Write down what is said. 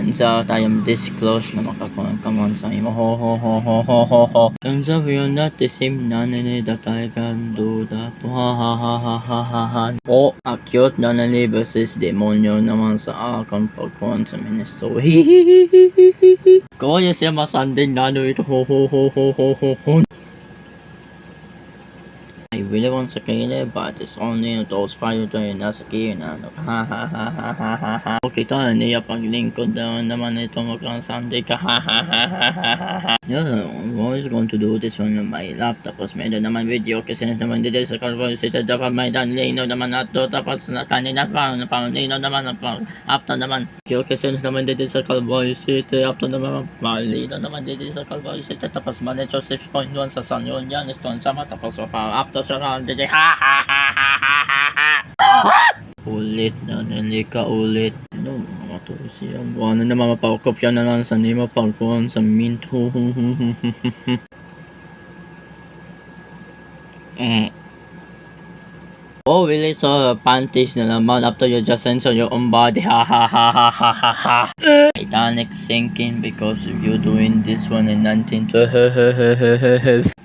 Turns out I am this close na makakuha sa imo. Ho. Turns out we are not the same nanay that I can do that. Ha. O, akyot nanay versus demonyo naman sa akong pagkuhan sa ministro. Kaya siya masanding nanay ito. Ho. I really want sa kaila, but it's only those prior to yun nasa kayo na ano. Ha. Okay tayo, niya paglingkod naman ito magkang Sunday ka. Ha. Yeah, I'm always going to do this one on my laptop. Tapos may doon naman video kasi naman dito sa Calvary City. Dapat may lino naman ato. Tapos kanina pa, lino naman after naman. Video kasi naman dito sa Calvary City. After naman, lino naman dito sa Calvary City. Tapos mali Joseph Point 1 sa San Juan. Stone sama. Tapos after sa round dito. Ha. Ulit na nalika ulit. No, mga to siya. Ano naman mapakop siya na lang sa nima pagkuhan sa mint. Oh, really? So, panties na naman after you just censor your own body. Ha. Titanic sinking because of you doing this one in 1912.